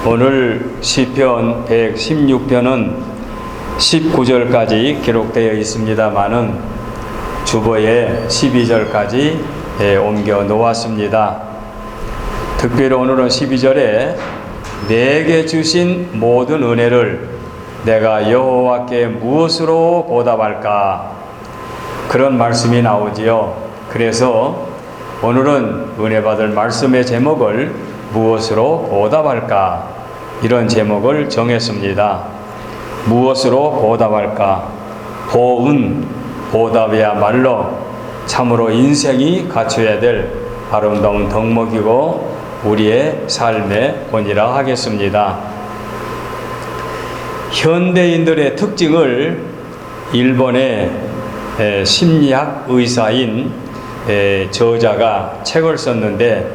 오늘 시편 116편은 19절까지 기록되어 있습니다마는 주보에 12절까지 옮겨 놓았습니다. 특별히 오늘은 12절에 내게 주신 모든 은혜를 내가 여호와께 무엇으로 보답할까? 그런 말씀이 나오지요. 그래서 오늘은 은혜 받을 말씀의 제목을 무엇으로 보답할까? 이런 제목을 정했습니다. 무엇으로 보답할까? 보은, 보답이야말로 참으로 인생이 갖춰야 될 아름다운 덕목이고 우리의 삶의 본이라 하겠습니다. 현대인들의 특징을 일본의 심리학 의사인 저자가 책을 썼는데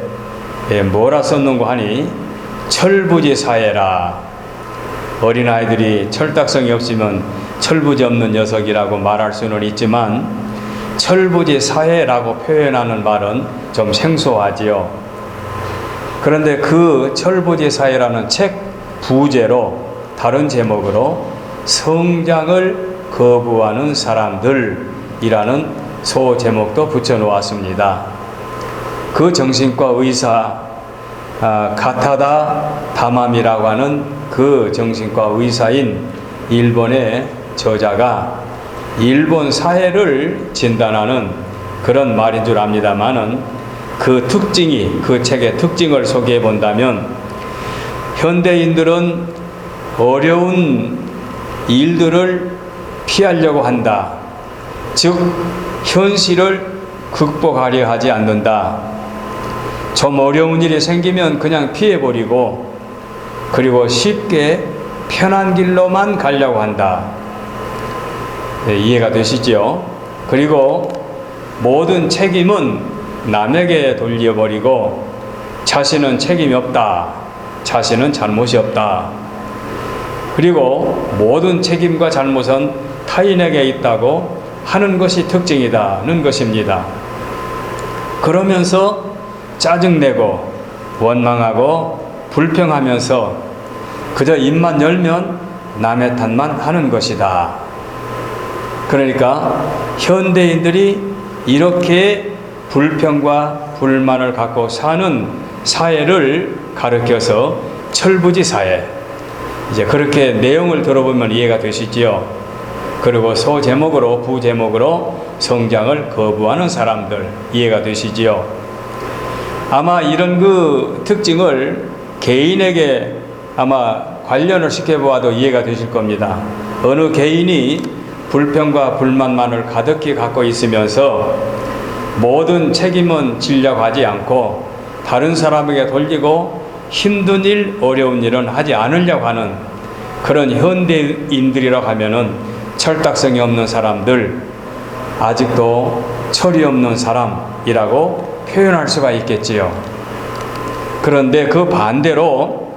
뭐라 썼는고 하니 철부지 사회라. 어린아이들이 철딱성이 없으면 철부지 없는 녀석이라고 말할 수는 있지만 철부지 사회라고 표현하는 말은 좀 생소하지요. 그런데 그 철부지 사회라는 책 부제로 다른 제목으로 성장을 거부하는 사람들이라는 소제목도 붙여놓았습니다. 그 정신과 의사 가타다 다맘이라고 하는 그 정신과 의사인 일본의 저자가 일본 사회를 진단하는 그런 말인 줄 압니다만은 그 책의 특징을 소개해 본다면 현대인들은 어려운 일들을 피하려고 한다. 즉 현실을 극복하려 하지 않는다. 좀 어려운 일이 생기면 그냥 피해버리고 그리고 쉽게 편한 길로만 가려고 한다. 이해가 되시죠? 그리고 모든 책임은 남에게 돌려버리고 자신은 책임이 없다. 자신은 잘못이 없다. 그리고 모든 책임과 잘못은 타인에게 있다고 하는 것이 특징이다는 것입니다. 그러면서 짜증내고 원망하고 불평하면서 그저 입만 열면 남의 탓만 하는 것이다. 그러니까 현대인들이 이렇게 불평과 불만을 갖고 사는 사회를 가르쳐서 철부지 사회. 이제 그렇게 내용을 들어보면 이해가 되시지요. 그리고 소제목으로 부제목으로 성장을 거부하는 사람들 이해가 되시지요. 아마 이런 그 특징을 개인에게 아마 관련을 시켜보아도 이해가 되실 겁니다. 어느 개인이 불평과 불만만을 가득히 갖고 있으면서 모든 책임은 지려고 하지 않고 다른 사람에게 돌리고 힘든 일, 어려운 일은 하지 않으려고 하는 그런 현대인들이라고 하면은 철딱성이 없는 사람들, 아직도 철이 없는 사람이라고 표현할 수가 있겠지요. 그런데 그 반대로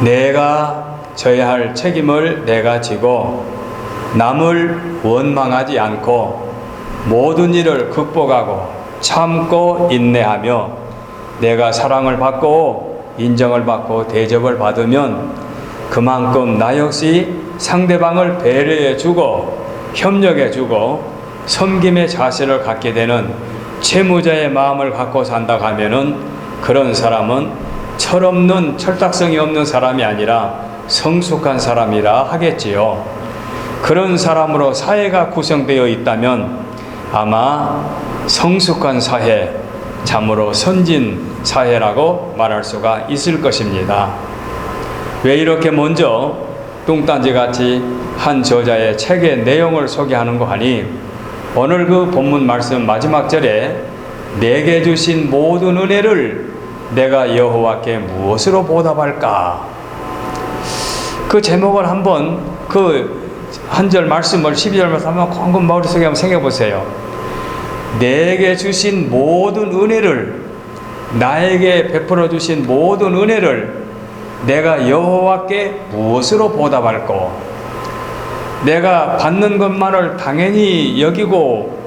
내가 져야 할 책임을 내가 지고 남을 원망하지 않고 모든 일을 극복하고 참고 인내하며 내가 사랑을 받고 인정을 받고 대접을 받으면 그만큼 나 역시 상대방을 배려해 주고 협력해 주고 섬김의 자세를 갖게 되는 채무자의 마음을 갖고 산다고 하면은 그런 사람은 철없는 철딱성이 없는 사람이 아니라 성숙한 사람이라 하겠지요. 그런 사람으로 사회가 구성되어 있다면 아마 성숙한 사회, 참으로 선진 사회라고 말할 수가 있을 것입니다. 왜 이렇게 먼저 뚱딴지같이 한 저자의 책의 내용을 소개하는고 하니 오늘 그 본문 말씀 마지막 절에 내게 주신 모든 은혜를 내가 여호와께 무엇으로 보답할까? 그 제목을 한번 그 한 절 말씀을 12절 말씀 한번 콩콩 머릿속에 한번 생각해 보세요. 내게 주신 모든 은혜를 나에게 베풀어 주신 모든 은혜를 내가 여호와께 무엇으로 보답할꼬? 내가 받는 것만을 당연히 여기고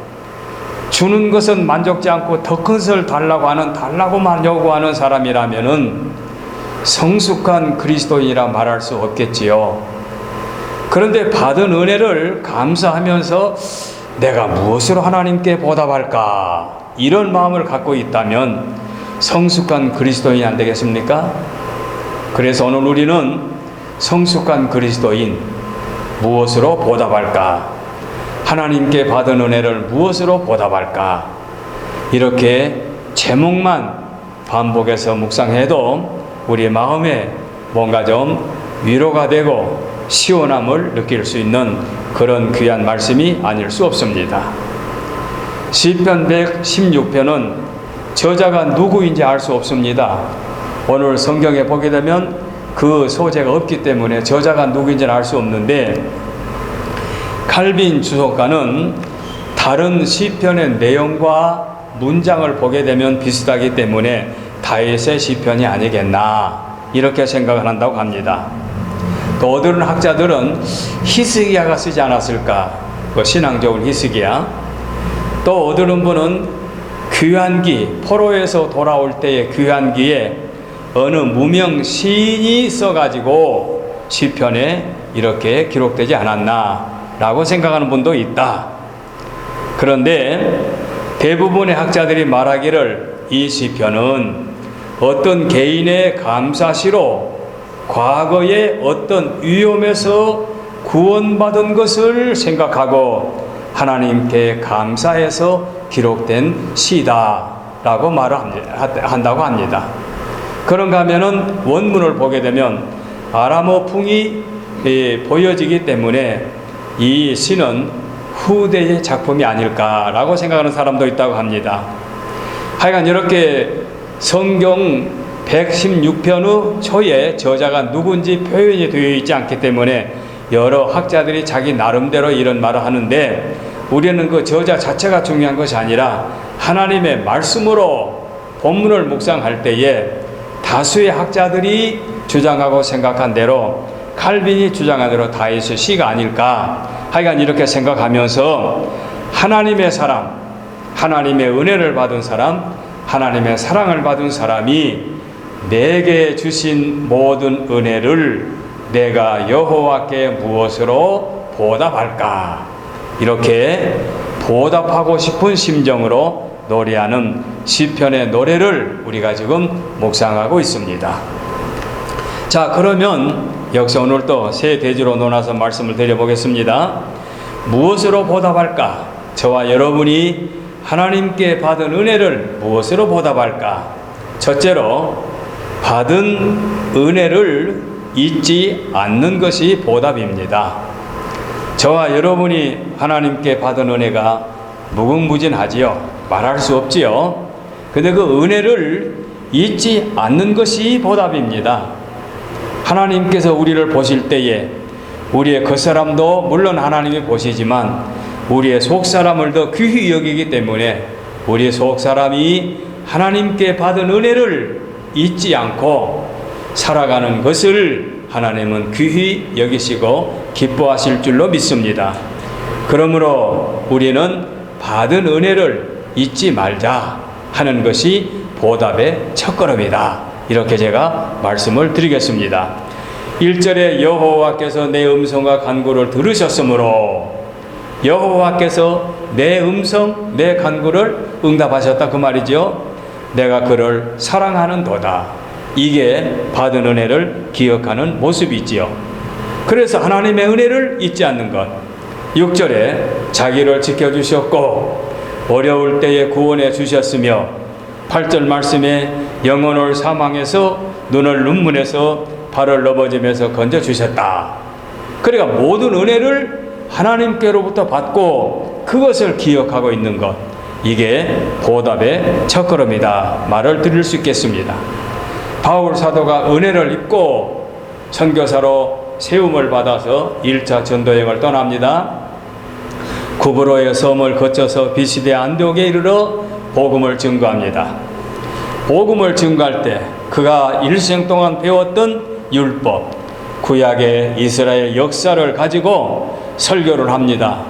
주는 것은 만족지 않고 더 큰 것을 달라고만 요구하는 사람이라면은 성숙한 그리스도인이라 말할 수 없겠지요. 그런데 받은 은혜를 감사하면서 내가 무엇으로 하나님께 보답할까? 이런 마음을 갖고 있다면 성숙한 그리스도인이 안 되겠습니까? 그래서 오늘 우리는 성숙한 그리스도인, 무엇으로 보답할까? 하나님께 받은 은혜를 무엇으로 보답할까? 이렇게 제목만 반복해서 묵상해도 우리 마음에 뭔가 좀 위로가 되고 시원함을 느낄 수 있는 그런 귀한 말씀이 아닐 수 없습니다. 시편 116편은 저자가 누구인지 알 수 없습니다. 오늘 성경에 보게 되면 그 소재가 없기 때문에 저자가 누구인지는 알 수 없는데, 칼빈 주석가는 다른 시편의 내용과 문장을 보게 되면 비슷하기 때문에 다윗의 시편이 아니겠나 이렇게 생각을 한다고 합니다. 또 어떤 학자들은 히스기야가 쓰지 않았을까, 그 신앙적인 히스기야. 또 어떤 분은 귀환기, 포로에서 돌아올 때의 귀환기에 어느 무명 시인이 써가지고 시편에 이렇게 기록되지 않았나라고 생각하는 분도 있다. 그런데 대부분의 학자들이 말하기를 이 시편은 어떤 개인의 감사시로 과거에 어떤 위험에서 구원받은 것을 생각하고 하나님께 감사해서 기록된 시다라고 말을 한다고 합니다. 그런가 하면은 원문을 보게 되면 아람어 풍이 보여지기 때문에 이 시는 후대의 작품이 아닐까라고 생각하는 사람도 있다고 합니다. 하여간 이렇게 성경 116편의 초에 저자가 누군지 표현이 되어 있지 않기 때문에 여러 학자들이 자기 나름대로 이런 말을 하는데, 우리는 그 저자 자체가 중요한 것이 아니라 하나님의 말씀으로 본문을 묵상할 때에 다수의 학자들이 주장하고 생각한 대로, 칼빈이 주장한 대로 다윗의 시가 아닐까. 하여간 이렇게 생각하면서 하나님의 사람, 하나님의 은혜를 받은 사람, 하나님의 사랑을 받은 사람이 내게 주신 모든 은혜를 내가 여호와께 무엇으로 보답할까? 이렇게 보답하고 싶은 심정으로 노래하는 시편의 노래를 우리가 지금 묵상하고 있습니다. 자, 그러면 역시 오늘 또 세 대지로 나눠서 말씀을 드려보겠습니다. 무엇으로 보답할까? 저와 여러분이 하나님께 받은 은혜를 무엇으로 보답할까? 첫째로, 받은 은혜를 잊지 않는 것이 보답입니다. 저와 여러분이 하나님께 받은 은혜가 무궁무진하지요. 말할 수 없지요. 근데 그 은혜를 잊지 않는 것이 보답입니다. 하나님께서 우리를 보실 때에 우리의 겉사람도 물론 하나님이 보시지만 우리의 속사람을 더 귀히 여기기 때문에 우리의 속사람이 하나님께 받은 은혜를 잊지 않고 살아가는 것을 하나님은 귀히 여기시고 기뻐하실 줄로 믿습니다. 그러므로 우리는 받은 은혜를 잊지 말자 하는 것이 보답의 첫걸음이다. 이렇게 제가 말씀을 드리겠습니다. 1절에 여호와께서 내 음성과 간구를 들으셨으므로, 여호와께서 내 음성, 내 간구를 응답하셨다 그 말이죠. 내가 그를 사랑하는 도다. 이게 받은 은혜를 기억하는 모습이지요. 그래서 하나님의 은혜를 잊지 않는 것. 6절에 자기를 지켜주셨고 어려울 때에 구원해 주셨으며, 8절 말씀에 영혼을 사망해서 눈을 눈물에서 발을 넘어지면서 건져주셨다. 그러니까 모든 은혜를 하나님께로부터 받고 그것을 기억하고 있는 것, 이게 보답의 첫걸음이다 말을 드릴 수 있겠습니다. 바울 사도가 은혜를 입고 선교사로 세움을 받아서 1차 전도여행을 떠납니다. 구브로의 섬을 거쳐서 비시대 안디옥에 이르러 복음을 증거합니다. 복음을 증거할 때 그가 일생 동안 배웠던 율법, 구약의 이스라엘 역사를 가지고 설교를 합니다.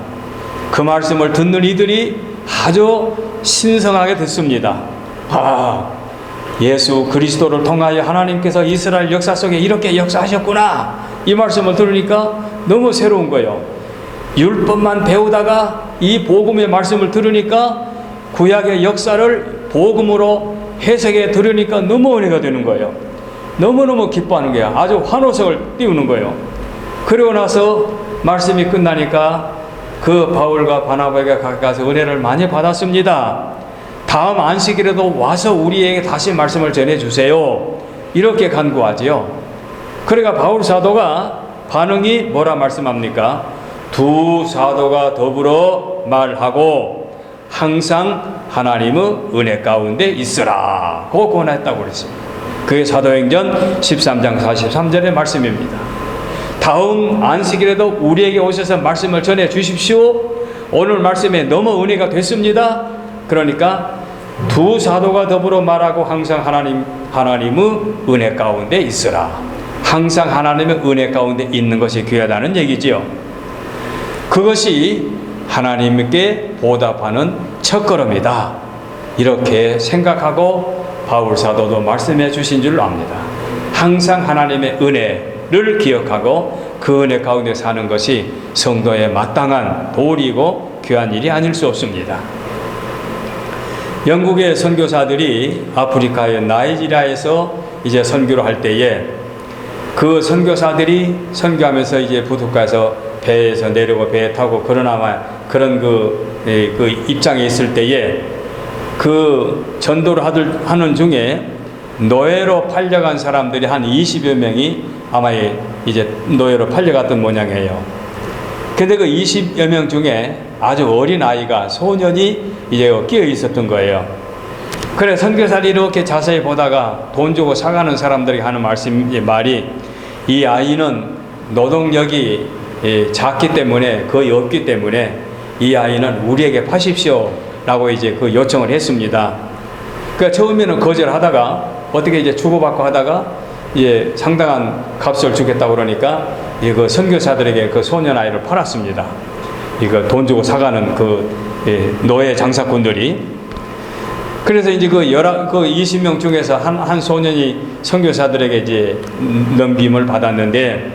그 말씀을 듣는 이들이 아주 신성하게 듣습니다. 예수 그리스도를 통하여 하나님께서 이스라엘 역사 속에 이렇게 역사하셨구나, 이 말씀을 들으니까 너무 새로운 거예요. 율법만 배우다가 이 복음의 말씀을 들으니까 구약의 역사를 복음으로 해석해 들으니까 너무 은혜가 되는 거예요. 너무너무 기뻐하는 거야. 아주 환호성을 띄우는 거예요. 그러고 나서 말씀이 끝나니까 그 바울과 바나바에게 가서 은혜를 많이 받았습니다. 다음 안식일에도 와서 우리에게 다시 말씀을 전해주세요, 이렇게 간구하지요. 그러니까 바울 사도가 반응이 뭐라 말씀합니까? 두 사도가 더불어 말하고 항상 하나님의 은혜 가운데 있으라 고 권했다고 그랬습니다. 그게 사도행전 13장 43절의 말씀입니다. 다음 안식일에도 우리에게 오셔서 말씀을 전해 주십시오. 오늘 말씀에 너무 은혜가 됐습니다. 그러니까 두 사도가 더불어 말하고 항상 하나님의 은혜 가운데 있으라. 항상 하나님의 은혜 가운데 있는 것이 귀하다는 얘기지요. 그것이 하나님께 보답하는 첫걸음이다, 이렇게 생각하고 바울 사도도 말씀해 주신 줄 압니다. 항상 하나님의 은혜를 기억하고 그 은혜 가운데 사는 것이 성도의 마땅한 도리이고 귀한 일이 아닐 수 없습니다. 영국의 선교사들이 아프리카의 나이지리아에서 이제 선교를 할 때에 그 선교사들이 선교하면서 이제 부둣가에서 배에서 내려고 배에 타고 그런 그 입장에 있을 때에 그 전도를 하는 중에 노예로 팔려간 사람들이 한 20여 명이 아마 이제 노예로 팔려갔던 모양이에요. 근데 그 20여 명 중에 아주 어린 아이가, 소년이 이제 끼어 있었던 거예요. 그래 선교사를 이렇게 자세히 보다가 돈 주고 사가는 사람들이 하는 말이, 이 아이는 노동력이 작기 때문에, 거의 없기 때문에 이 아이는 우리에게 파십시오 라고 이제 그 요청을 했습니다. 그러니까 처음에는 거절하다가 어떻게 이제 주고받고 하다가 이제 상당한 값을 주겠다고 그러니까 그 선교사들에게 그 소년 아이를 팔았습니다. 이거 돈 주고 사가는 그 노예 장사꾼들이. 그래서 이제 그 20명 중에서 한 소년이 선교사들에게 이제 넘김을 받았는데,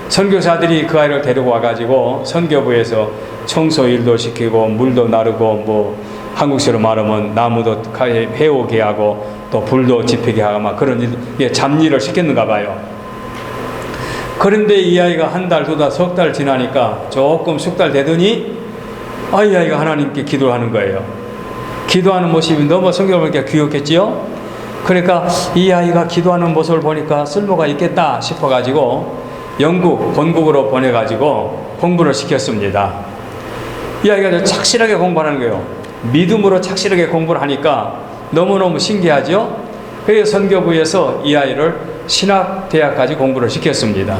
선교사들이 그 아이를 데리고 와가지고 선교부에서 청소 일도 시키고 물도 나르고 뭐 한국식으로 말하면 나무도 해오게 하고 또 불도 지피게 하고 막 그런 잡일을 시켰는가 봐요. 그런데 이 아이가 한 달, 두 달, 석 달 지나니까 조금 숙달 되더니 이 아이가 하나님께 기도하는 거예요. 기도하는 모습이 너무 성경을 보니까 귀엽겠지요. 그러니까 이 아이가 기도하는 모습을 보니까 쓸모가 있겠다 싶어가지고 영국 본국으로 보내가지고 공부를 시켰습니다. 이 아이가 착실하게 공부하는 거예요. 믿음으로 착실하게 공부를 하니까 너무너무 신기하죠. 그래서 선교부에서 이 아이를 신학대학까지 공부를 시켰습니다.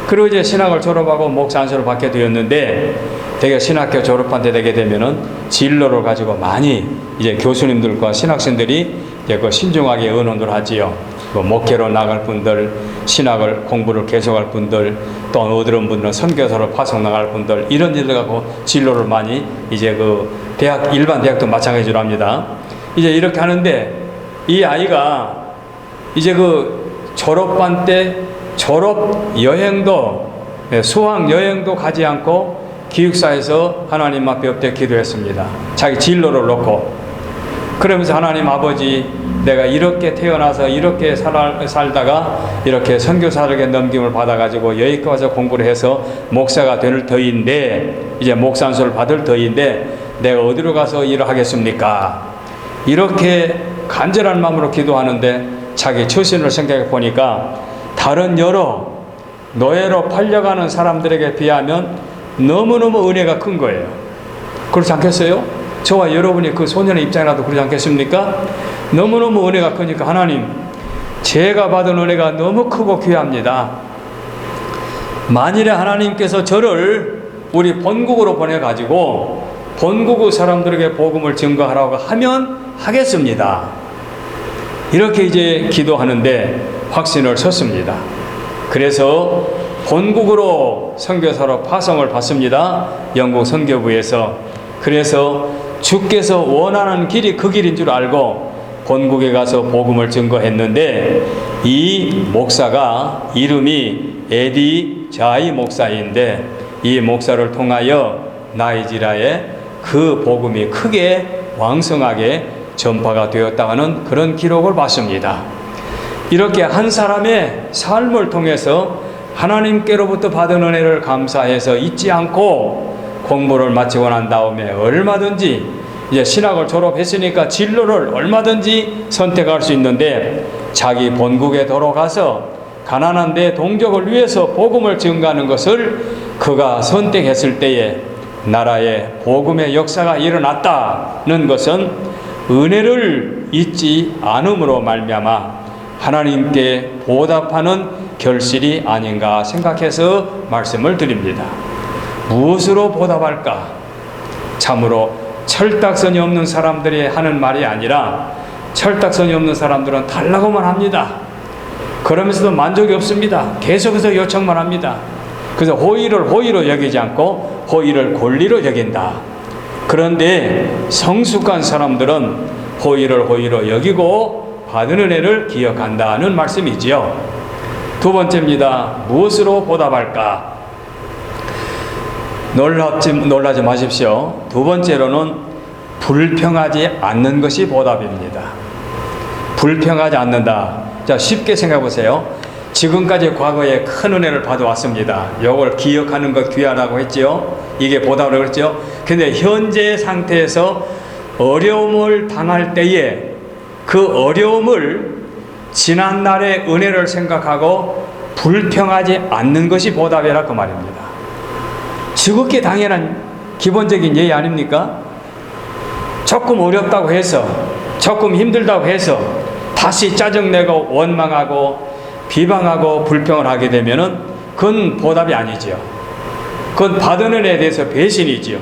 그리고 이제 신학을 졸업하고 목사 안수를 받게 되었는데, 되게 신학교 졸업한 때 되게 되면은 진로를 가지고 많이 이제 교수님들과 신학생들이 이제 그 신중하게 의논을 하지요. 그 목회로 나갈 분들, 신학을 공부를 계속할 분들, 또 어떤 분들은 선교사로 파송 나갈 분들, 이런 일을 갖고 진로를 많이 이제 그 대학, 일반 대학도 마찬가지로 합니다. 이제 이렇게 하는데 이 아이가 이제 그 졸업반 때 졸업 여행도, 수학 여행도 가지 않고 기숙사에서 하나님 앞에 엎드려 기도했습니다. 자기 진로를 놓고. 그러면서 하나님 아버지, 내가 이렇게 태어나서 이렇게 살다가 이렇게 선교사에게 넘김을 받아가지고 여기까지 와서 공부를 해서 목사가 될 터인데, 이제 목사 안수를 받을 터인데 내가 어디로 가서 일을 하겠습니까? 이렇게 간절한 마음으로 기도하는데 자기 처신을 생각해 보니까 다른 여러 노예로 팔려가는 사람들에게 비하면 너무너무 은혜가 큰 거예요. 그렇지 않겠어요? 저와 여러분이 그 소년의 입장이라도 그렇지 않겠습니까? 너무너무 은혜가 크니까 하나님, 제가 받은 은혜가 너무 크고 귀합니다. 만일에 하나님께서 저를 우리 본국으로 보내가지고 본국의 사람들에게 복음을 증거하라고 하면 하겠습니다. 이렇게 이제 기도하는데 확신을 섰습니다. 그래서 본국으로 선교사로 파송을 받습니다. 영국 선교부에서. 그래서 주께서 원하는 길이 그 길인 줄 알고 본국에 가서 복음을 증거했는데, 이 목사가 이름이 에디 자이 목사인데, 이 목사를 통하여 나이지리아에 그 복음이 크게 왕성하게 전파가 되었다는 그런 기록을 봤습니다. 이렇게 한 사람의 삶을 통해서 하나님께로부터 받은 은혜를 감사해서 잊지 않고 공부를 마치고 난 다음에 얼마든지 이제 신학을 졸업했으니까 진로를 얼마든지 선택할 수 있는데, 자기 본국에 돌아가서 가난한 데 동족을 위해서 복음을 증거하는 것을 그가 선택했을 때에 나라에 복음의 역사가 일어났다는 것은 은혜를 잊지 않음으로 말미암아 하나님께 보답하는 결실이 아닌가 생각해서 말씀을 드립니다. 무엇으로 보답할까? 참으로 철딱선이 없는 사람들이 하는 말이 아니라, 철딱선이 없는 사람들은 달라고만 합니다. 그러면서도 만족이 없습니다. 계속해서 요청만 합니다. 그래서 호의를 호의로 여기지 않고 호의를 권리로 여긴다. 그런데 성숙한 사람들은 호의를 호의로 여기고 받은 은혜를 기억한다는 말씀이지요. 두 번째입니다. 무엇으로 보답할까? 놀라지 마십시오. 두 번째로는 불평하지 않는 것이 보답입니다. 불평하지 않는다. 자, 쉽게 생각해 보세요. 지금까지 과거에 큰 은혜를 받아왔습니다. 이걸 기억하는 것 귀하다고 했지요. 이게 보답을 그랬죠. 근데 현재 상태에서 어려움을 당할 때에 그 어려움을 지난날의 은혜를 생각하고 불평하지 않는 것이 보답이라 그 말입니다. 지극히 당연한 기본적인 예의 아닙니까? 조금 어렵다고 해서, 조금 힘들다고 해서 다시 짜증내고 원망하고 비방하고 불평을 하게 되면은 그건 보답이 아니지요. 그건 받은 은혜에 대해서 배신이지요.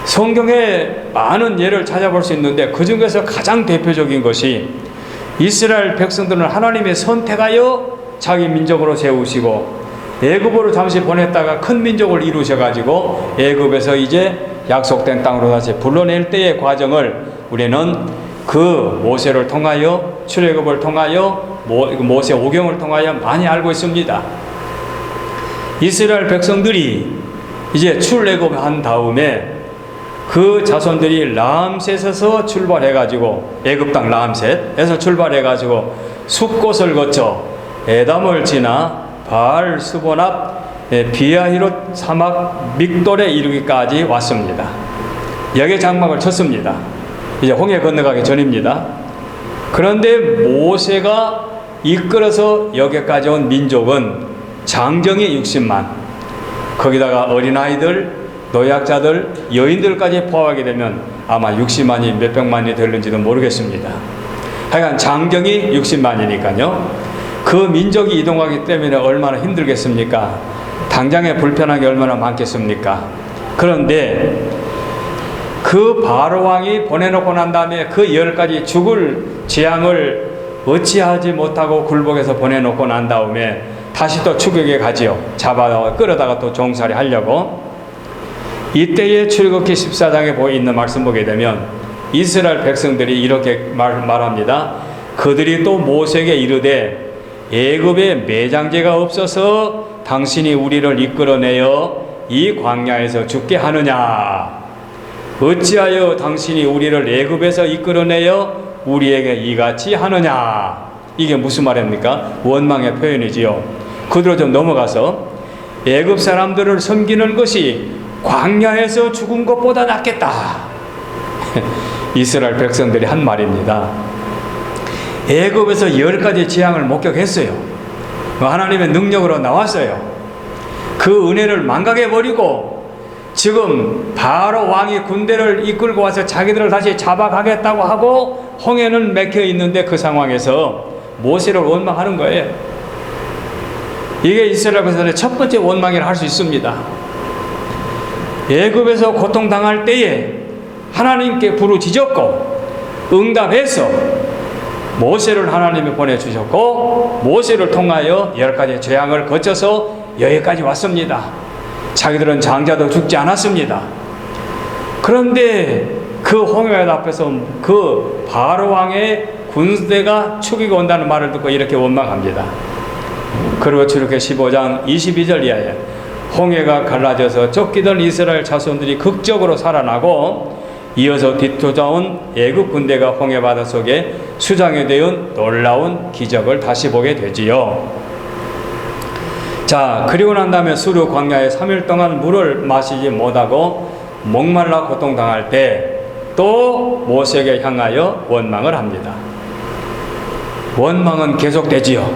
성경에 많은 예를 찾아볼 수 있는데 그 중에서 가장 대표적인 것이 이스라엘 백성들은 하나님의 선택하여 자기 민족으로 세우시고 애굽으로 잠시 보냈다가 큰 민족을 이루셔가지고 애굽에서 이제 약속된 땅으로 다시 불러낼 때의 과정을 우리는 그 모세를 통하여, 출애굽을 통하여, 모세 오경을 통하여 많이 알고 있습니다. 이스라엘 백성들이 이제 출애굽한 다음에 그 자손들이 람셋에서 출발해가지고, 애굽 땅 람셋에서 출발해가지고 숲곳을 거쳐 에담을 지나 바알 수본 앞 비아히롯 사막 믹돌에 이르기까지 왔습니다. 여기에 장막을 쳤습니다. 이제 홍해 건너가기 전입니다. 그런데 모세가 이끌어서 여기까지 온 민족은 장정이 60만, 거기다가 어린아이들, 노약자들, 여인들까지 포함하게 되면 아마 60만이 몇백만이 될는지도 모르겠습니다. 하여간 장정이 60만이니까요. 그 민족이 이동하기 때문에 얼마나 힘들겠습니까? 당장에 불편한 게 얼마나 많겠습니까? 그런데 그 바로 왕이 보내놓고 난 다음에 그 10가지 죽을 재앙을 어찌하지 못하고 굴복해서 보내놓고 난 다음에 다시 또 추격에 가지요. 잡아 끌어다가 또 종살이 하려고. 이때의 출애굽기 14장에 있는 말씀 보게 되면 이스라엘 백성들이 이렇게 말합니다. 그들이 또 모세에게 이르되 애굽에 매장제가 없어서 당신이 우리를 이끌어내어 이 광야에서 죽게 하느냐? 어찌하여 당신이 우리를 애굽에서 이끌어내어 우리에게 이같이 하느냐? 이게 무슨 말입니까? 원망의 표현이지요. 그대로 좀 넘어가서 애굽 사람들을 섬기는 것이 광야에서 죽은 것보다 낫겠다. 이스라엘 백성들이 한 말입니다. 애굽에서 10가지 재앙을 목격했어요. 하나님의 능력으로 나왔어요. 그 은혜를 망각해버리고 지금 바로 왕이 군대를 이끌고 와서 자기들을 다시 잡아가겠다고 하고 홍해는 막혀 있는데 그 상황에서 모세를 원망하는 거예요. 이게 이스라엘 백성들의 첫 번째 원망이라 할 수 있습니다. 애굽에서 고통당할 때에 하나님께 부르짖었고 응답해서 모세를 하나님이 보내주셨고 모세를 통하여 10가지 재앙을 거쳐서 여기까지 왔습니다. 자기들은 장자도 죽지 않았습니다. 그런데 그 홍해 앞에서 그 바로 왕의 군대가 축이고 온다는 말을 듣고 이렇게 원망합니다. 그리고 출애굽기 15장 22절 이하에 홍해가 갈라져서 쫓기던 이스라엘 자손들이 극적으로 살아나고 이어서 뒤쫓아온 애국 군대가 홍해 바다 속에 수장이 되은 놀라운 기적을 다시 보게 되지요. 자, 그리고 난 다음에 수르 광야에 3일 동안 물을 마시지 못하고 목말라 고통당할 때 또 모세에게 향하여 원망을 합니다. 원망은 계속되지요.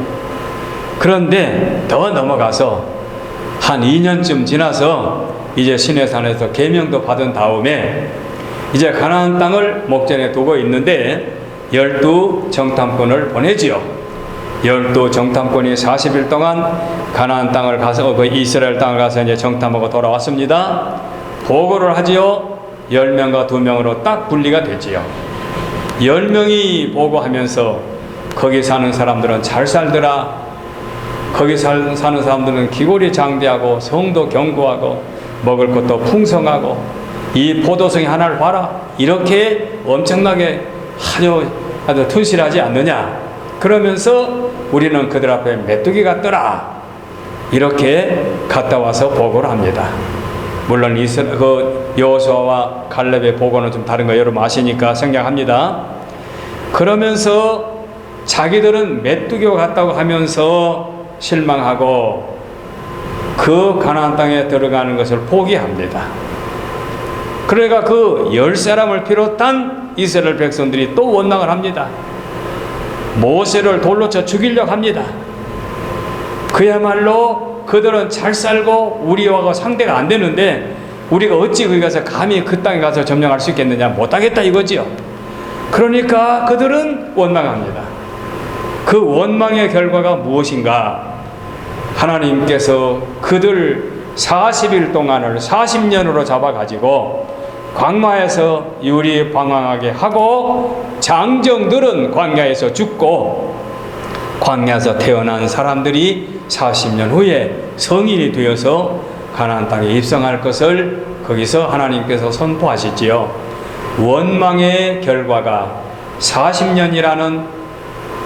그런데 더 넘어가서 한 2년쯤 지나서 이제 시내산에서 계명도 받은 다음에 이제 가나안 땅을 목전에 두고 있는데 12 정탐꾼을 보내지요. 12 정탐꾼이 40일 동안 가나안 땅을 가서 그 이스라엘 땅을 가서 이제 정탐하고 돌아왔습니다. 보고를 하지요. 10명과 2명으로 딱 분리가 되지요. 10명이 보고하면서 거기 사는 사람들은 잘 살더라. 거기 사는 사람들은 기골이 장대하고 성도 견고하고 먹을 것도 풍성하고 이 포도송이 하나를 봐라. 이렇게 엄청나게 아주 튼실하지 않느냐. 그러면서 우리는 그들 앞에 메뚜기 같더라. 이렇게 갔다 와서 보고를 합니다. 물론 그 여호수아와 갈렙의 보고는 좀 다른 거 여러분 아시니까 생략합니다. 그러면서 자기들은 메뚜기와 같다고 하면서 실망하고 그 가나안 땅에 들어가는 것을 포기합니다. 그러니까 그 10사람을 비롯한 이스라엘 백성들이 또 원망을 합니다. 모세를 돌로 쳐 죽이려고 합니다. 그야말로 그들은 잘 살고 우리와 상대가 안 되는데 우리가 어찌 거기 가서 감히 그 땅에 가서 점령할 수 있겠느냐. 못하겠다 이거지요. 그러니까 그들은 원망합니다. 그 원망의 결과가 무엇인가? 하나님께서 그들 40일 동안을 40년으로 잡아가지고 광야에서 유리 방황하게 하고 장정들은 광야에서 죽고 광야에서 태어난 사람들이 40년 후에 성인이 되어서 가나안 땅에 입성할 것을 거기서 하나님께서 선포하시지요. 원망의 결과가 40년이라는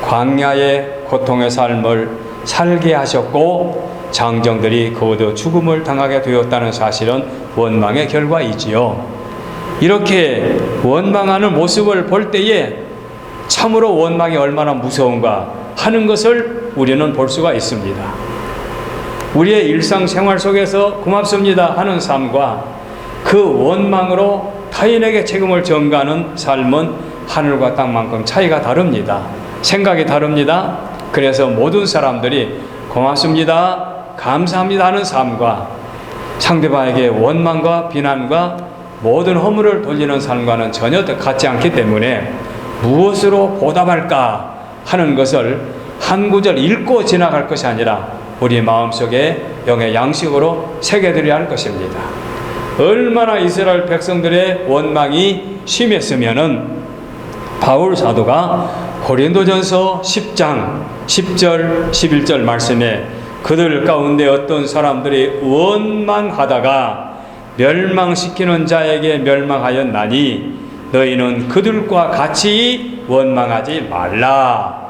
광야의 고통의 삶을 살게 하셨고 장정들이 거기도 죽음을 당하게 되었다는 사실은 원망의 결과이지요. 이렇게 원망하는 모습을 볼 때에 참으로 원망이 얼마나 무서운가 하는 것을 우리는 볼 수가 있습니다. 우리의 일상생활 속에서 고맙습니다 하는 삶과 그 원망으로 타인에게 책임을 전가하는 삶은 하늘과 땅만큼 차이가 다릅니다. 생각이 다릅니다. 그래서 모든 사람들이 고맙습니다, 감사합니다 하는 삶과 상대방에게 원망과 비난과 모든 허물을 돌리는 삶과는 전혀 같지 않기 때문에 무엇으로 보답할까 하는 것을 한 구절 읽고 지나갈 것이 아니라 우리 마음속에 영의 양식으로 새겨드려야 할 것입니다. 얼마나 이스라엘 백성들의 원망이 심했으면은 바울 사도가 고린도전서 10장 10절 11절 말씀에 그들 가운데 어떤 사람들이 원망하다가 멸망시키는 자에게 멸망하였나니 너희는 그들과 같이 원망하지 말라.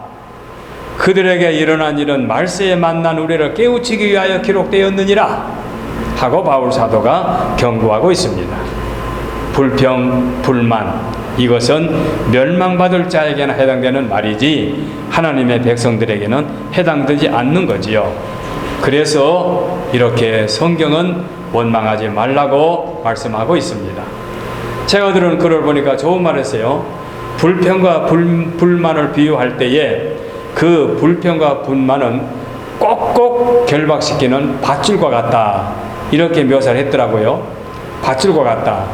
그들에게 일어난 일은 말세에 만난 우리를 깨우치기 위하여 기록되었느니라 하고 바울 사도가 경고하고 있습니다. 불평, 불만, 이것은 멸망받을 자에게나 해당되는 말이지 하나님의 백성들에게는 해당되지 않는 거지요. 그래서 이렇게 성경은 원망하지 말라고 말씀하고 있습니다. 제가 들은 글을 보니까 좋은 말 했어요. 불평과 불만을 비유할 때에 그 불평과 불만은 꼭꼭 결박시키는 밧줄과 같다, 이렇게 묘사를 했더라고요. 밧줄과 같다.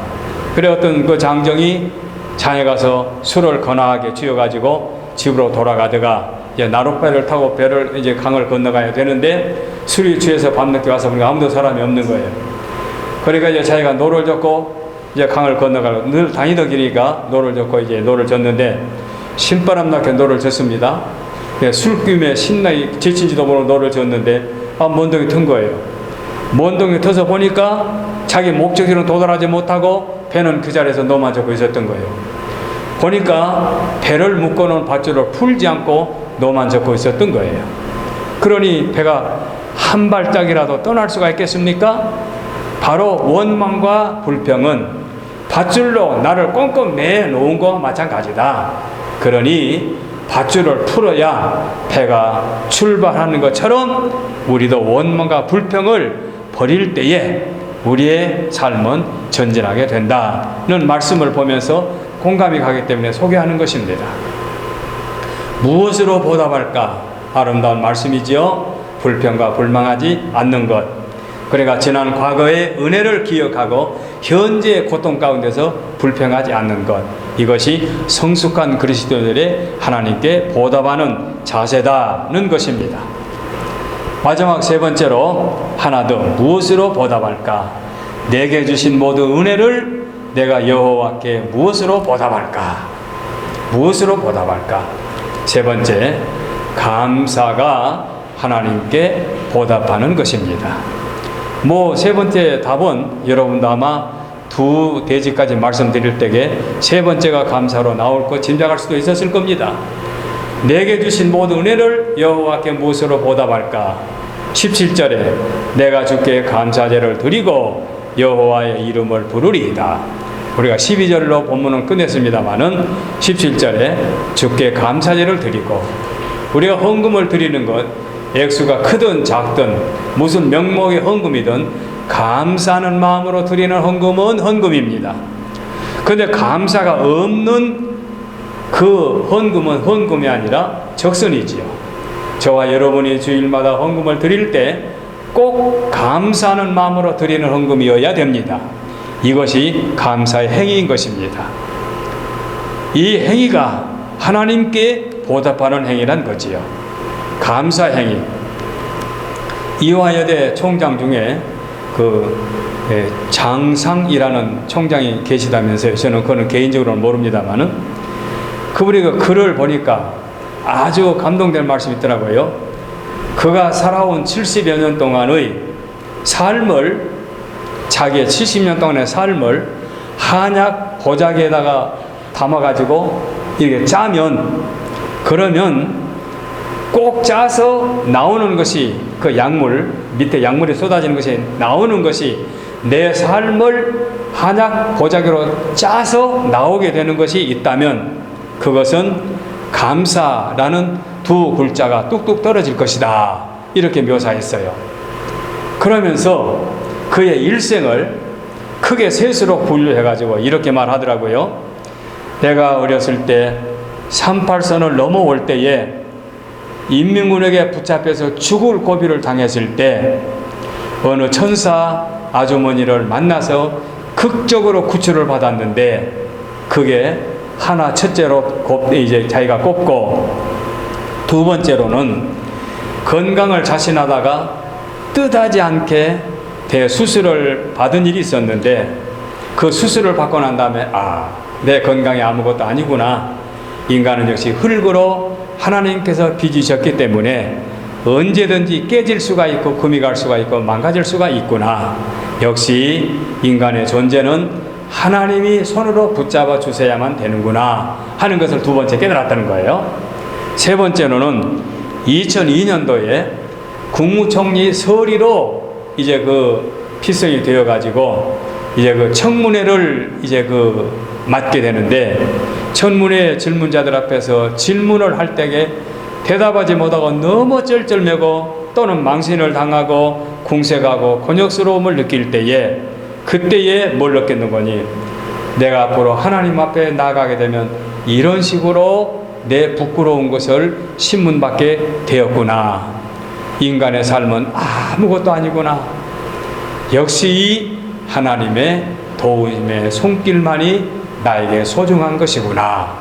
그래 어떤 그 장정이 장에 가서 술을 거나하게 쥐어가지고 집으로 돌아가다가 이제 나룻배를 타고 배를 이제 강을 건너가야 되는데 술이 취해서 밤늦게 와서 보니까 아무도 사람이 없는 거예요. 그러니까 이제 자기가 노를 젓고 이제 강을 건너가고 늘 다니던 길이니까 노를 젓고 이제 노를 젓는데 신바람 나게 노를 젓습니다. 술김에 신나게 지친지도 모르고 노를 젓는데 먼동이 튼 거예요. 먼동이 터서 보니까 자기 목적지로 도달하지 못하고 배는 그 자리에서 넘어져고 있었던 거예요. 보니까 배를 묶어놓은 밧줄을 풀지 않고 넘어져고 있었던 거예요. 그러니 배가 한 발짝이라도 떠날 수가 있겠습니까? 바로 원망과 불평은 밧줄로 나를 꽁꽁 매놓은 것과 마찬가지다. 그러니 밧줄을 풀어야 배가 출발하는 것처럼 우리도 원망과 불평을 버릴 때에 우리의 삶은 전진하게 된다는 말씀을 보면서 공감이 가기 때문에 소개하는 것입니다. 무엇으로 보답할까? 아름다운 말씀이지요. 불평과 불망하지 않는 것. 그러니까 지난 과거의 은혜를 기억하고 현재의 고통 가운데서 불평하지 않는 것. 이것이 성숙한 그리스도인들의 하나님께 보답하는 자세다는 것입니다. 마지막 세 번째로 하나 더 무엇으로 보답할까? 내게 주신 모든 은혜를 내가 여호와께 무엇으로 보답할까? 무엇으로 보답할까? 세 번째, 감사가 하나님께 보답하는 것입니다. 세 번째 답은 여러분도 아마 두 대지까지 말씀드릴 때에 세 번째가 감사로 나올 것 짐작할 수도 있었을 겁니다. 내게 주신 모든 은혜를 여호와께 무엇으로 보답할까? 17절에 내가 주께 감사제를 드리고 여호와의 이름을 부르리이다. 우리가 12절로 본문은 끝냈습니다마는 17절에 주께 감사제를 드리고, 우리가 헌금을 드리는 것 액수가 크든 작든 무슨 명목의 헌금이든 감사하는 마음으로 드리는 헌금은 헌금입니다. 그런데 감사가 없는 그 헌금은 헌금이 아니라 적선이지요. 저와 여러분이 주일마다 헌금을 드릴 때 꼭 감사하는 마음으로 드리는 헌금이어야 됩니다. 이것이 감사의 행위인 것입니다. 이 행위가 하나님께 보답하는 행위란 거지요. 감사 행위. 이화여대 총장 중에 장상이라는 총장이 계시다면서요. 저는 그거는 개인적으로는 모릅니다만은 그분이 그 글을 보니까 아주 감동될 말씀이 있더라고요. 그가 살아온 70여 년 동안의 삶을, 자기의 70년 동안의 삶을 한약 보자기에다가 담아가지고 이렇게 짜면, 그러면 꼭 짜서 나오는 것이, 그 약물, 밑에 약물이 쏟아지는 것이 나오는 것이 내 삶을 한약 보자기로 짜서 나오게 되는 것이 있다면 그것은 감사라는 두 글자가 뚝뚝 떨어질 것이다. 이렇게 묘사했어요. 그러면서 그의 일생을 크게 셋으로 분류해가지고 이렇게 말하더라고요. 내가 어렸을 때 38선을 넘어올 때에 인민군에게 붙잡혀서 죽을 고비를 당했을 때 어느 천사 아주머니를 만나서 극적으로 구출을 받았는데, 그게 하나 첫째로 이제 자기가 꼽고, 두 번째로는 건강을 자신하다가 뜻하지 않게 대수술을 받은 일이 있었는데, 그 수술을 받고 난 다음에 내 건강이 아무것도 아니구나. 인간은 역시 흙으로 하나님께서 빚으셨기 때문에 언제든지 깨질 수가 있고 금이 갈 수가 있고 망가질 수가 있구나. 역시 인간의 존재는 하나님이 손으로 붙잡아 주셔야만 되는구나 하는 것을 두 번째 깨달았다는 거예요. 세 번째로는 2002년도에 국무총리 서리로 이제 피성이 되어 가지고 이제 청문회를 이제 맡게 되는데, 청문회 질문자들 앞에서 질문을 할 때에 대답하지 못하고 너무 쩔쩔매고 또는 망신을 당하고 궁색하고 곤욕스러움을 느낄 때에, 그때에 뭘 느끼는 거니? 내가 앞으로 하나님 앞에 나가게 되면 이런 식으로 내 부끄러운 것을 신문받게 되었구나. 인간의 삶은 아무것도 아니구나. 역시 하나님의 도우심의 손길만이 나에게 소중한 것이구나.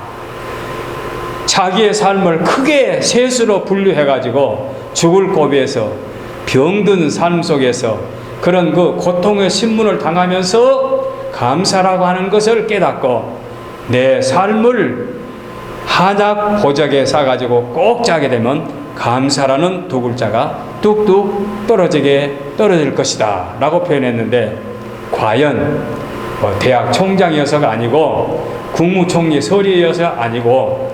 자기의 삶을 크게 셋으로 분류해가지고 죽을 고비에서, 병든 삶 속에서 그런 고통의 신문을 당하면서 감사라고 하는 것을 깨닫고, 내 삶을 한약 보자기에 싸가지고 꼭 짜게 되면 감사라는 두 글자가 뚝뚝 떨어질 것이다 라고 표현했는데, 과연 대학 총장이어서가 아니고 국무총리 서리여서가 아니고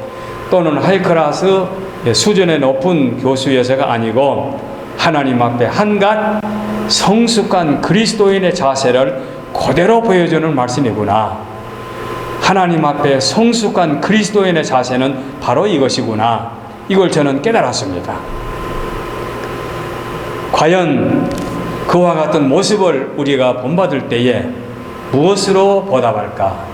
또는 하이클래스 수준의 높은 교수여서가 아니고 하나님 앞에 한갓 성숙한 그리스도인의 자세를 그대로 보여주는 말씀이구나. 하나님 앞에 성숙한 그리스도인의 자세는 바로 이것이구나. 이걸 저는 깨달았습니다. 과연 그와 같은 모습을 우리가 본받을 때에 무엇으로 보답할까?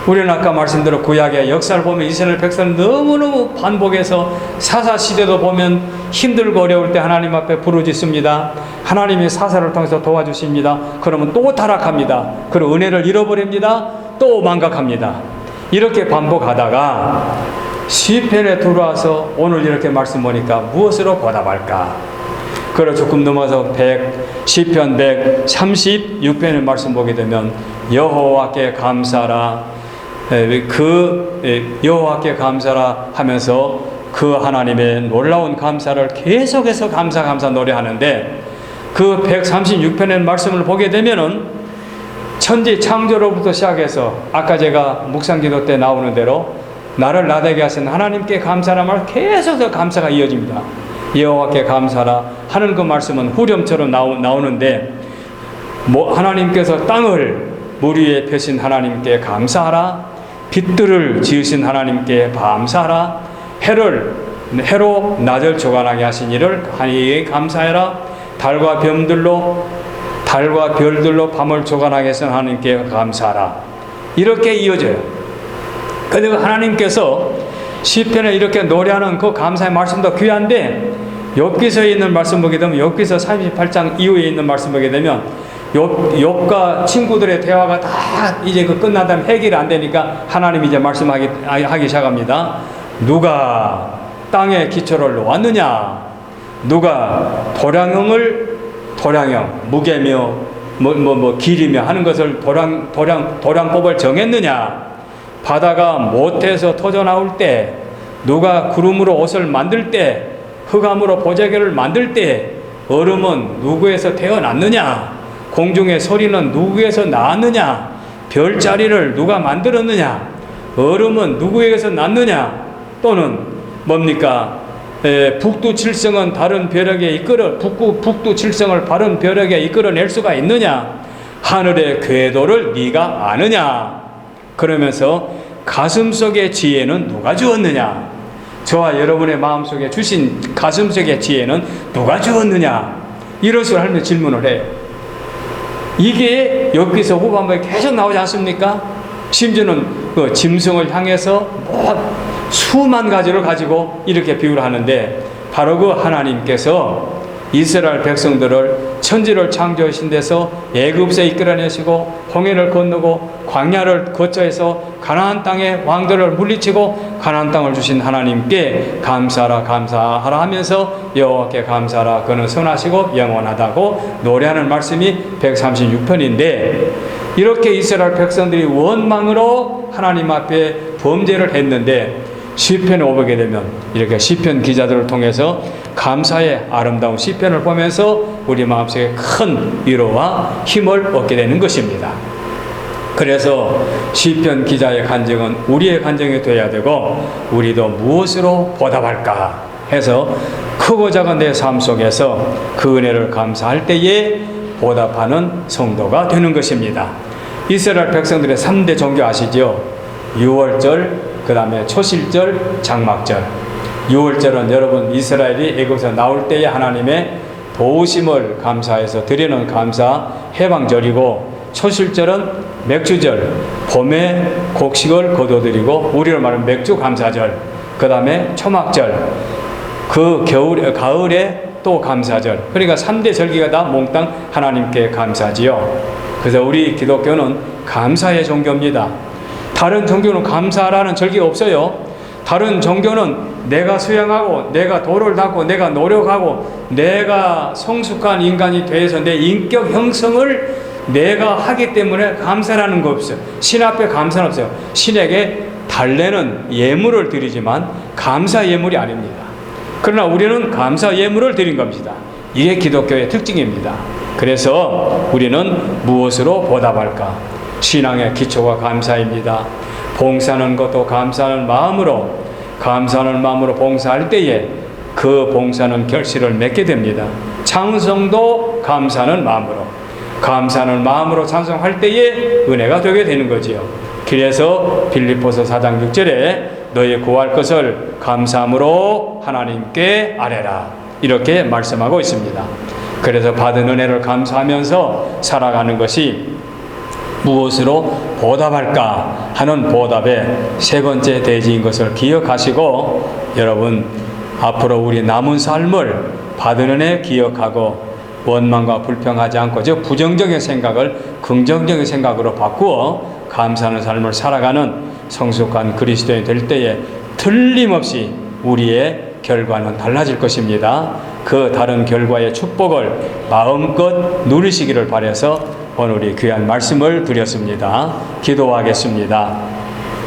우리는 아까 말씀대로 구약의 역사를 보면 이스라엘 백성은 너무너무 반복해서 사사시대도 보면 힘들고 어려울 때 하나님 앞에 부르짖습니다. 하나님이 사사를 통해서 도와주십니다. 그러면 또 타락합니다. 그리고 은혜를 잃어버립니다. 또 망각합니다. 이렇게 반복하다가 시편에 들어와서 오늘 이렇게 말씀 보니까 무엇으로 보답할까? 그리고 조금 넘어서 시편 136편의 말씀 보게 되면 여호와께 감사라, 여호와께 감사라 하면서 그 하나님의 놀라운 감사를 계속해서 감사 노래하는데, 그 136편의 말씀을 보게 되면은 천지 창조로부터 시작해서 아까 제가 묵상기도 때 나오는 대로 나를 나되게 하신 하나님께 감사라 말 계속해서 감사가 이어집니다. 여호와께 감사라 하는 그 말씀은 후렴처럼 나오는데, 하나님께서 땅을 물 위에 펴신 하나님께 감사하라, 빛들을 지으신 하나님께 감사하라, 해로 낮을 조간하게 하신 이를 하나님께 감사해라, 달과 별들로 밤을 조간하게 하신 하나님께 감사하라. 이렇게 이어져요. 그리고 하나님께서 시편에 이렇게 노래하는 그 감사의 말씀도 귀한데, 욥기서에 있는 말씀 보게 되면, 욥기서 38장 이후에 있는 말씀 보게 되면 욥과 친구들의 대화가 다 이제 끝난 다음에 해결이 안 되니까 하나님이 이제 말씀하기 시작합니다. 누가 땅에 기초를 놓았느냐? 누가 도량형, 무게며 길이며 하는 것을 도량법을 정했느냐? 바다가 못해서 터져 나올 때, 누가 구름으로 옷을 만들 때, 흑암으로 보자기를 만들 때, 얼음은 누구에서 태어났느냐? 공중의 소리는 누구에서 나왔느냐? 별자리를 누가 만들었느냐? 얼음은 누구에게서 났느냐? 또는 뭡니까? 북두칠성은 다른 벼락에 북두칠성을 다른 벼락에 이끌어낼 수가 있느냐? 하늘의 궤도를 네가 아느냐? 그러면서 가슴속의 지혜는 누가 주었느냐? 저와 여러분의 마음속에 주신 가슴속의 지혜는 누가 주었느냐? 이런 식으로 하면서 질문을 해요. 이게 욥기서 후반부에 계속 나오지 않습니까? 심지어는 그 짐승을 향해서 수만 가지를 가지고 이렇게 비유를 하는데, 바로 그 하나님께서 이스라엘 백성들을 천지를 창조하신 데서 애굽에서 이끌어내시고 홍해를 건너고 광야를 거쳐서 가나안 땅의 왕들을 물리치고 가나안 땅을 주신 하나님께 감사하라 하면서 여호와께 감사하라, 그는 선하시고 영원하다고 노래하는 말씀이 136편인데, 이렇게 이스라엘 백성들이 원망으로 하나님 앞에 범죄를 했는데, 시편에 오게 되면 이렇게 시편 기자들을 통해서 감사의 아름다운 시편을 보면서 우리 마음속에 큰 위로와 힘을 얻게 되는 것입니다. 그래서 시편 기자의 간증은 우리의 간증이 되어야 되고, 우리도 무엇으로 보답할까 해서 크고 작은 내 삶 속에서 그 은혜를 감사할 때에 보답하는 성도가 되는 것입니다. 이스라엘 백성들의 3대 종교 아시죠? 유월절, 그 다음에 초실절, 장막절. 유월절은 여러분 이스라엘이 애굽에서 나올 때에 하나님의 도우심을 감사해서 드리는 감사 해방절이고, 초실절은 맥주절, 봄에 곡식을 거둬들이고 우리로 말하면 맥주 감사절. 그 다음에 초막절, 그 가을에 또 감사절. 그러니까 3대 절기가 다 몽땅 하나님께 감사지요. 그래서 우리 기독교는 감사의 종교입니다. 다른 종교는 감사라는 절기가 없어요. 다른 종교는 내가 수행하고, 내가 도를 닦고, 내가 노력하고, 내가 성숙한 인간이 돼서 내 인격 형성을 내가 하기 때문에 감사라는 거 없어요. 신 앞에 감사는 없어요. 신에게 달래는 예물을 드리지만 감사 예물이 아닙니다. 그러나 우리는 감사 예물을 드린 겁니다. 이게 기독교의 특징입니다. 그래서 우리는 무엇으로 보답할까? 신앙의 기초가 감사입니다. 봉사하는 것도 감사하는 마음으로 봉사할 때에 그 봉사는 결실을 맺게 됩니다. 찬송도 감사하는 마음으로 찬송할 때에 은혜가 되게 되는 거지요. 그래서 빌립보서 4장 6절에 너희 구할 것을 감사함으로 하나님께 아뢰라 이렇게 말씀하고 있습니다. 그래서 받은 은혜를 감사하면서 살아가는 것이 무엇으로 보답할까 하는 보답의 세 번째 대지인 것을 기억하시고 여러분 앞으로 우리 남은 삶을 받은 은혜 기억하고 원망과 불평하지 않고 저 부정적인 생각을 긍정적인 생각으로 바꾸어 감사하는 삶을 살아가는 성숙한 그리스도인이 될 때에 틀림없이 우리의 결과는 달라질 것입니다. 그 다른 결과의 축복을 마음껏 누리시기를 바라서 오늘 이 귀한 말씀을 드렸습니다. 기도하겠습니다.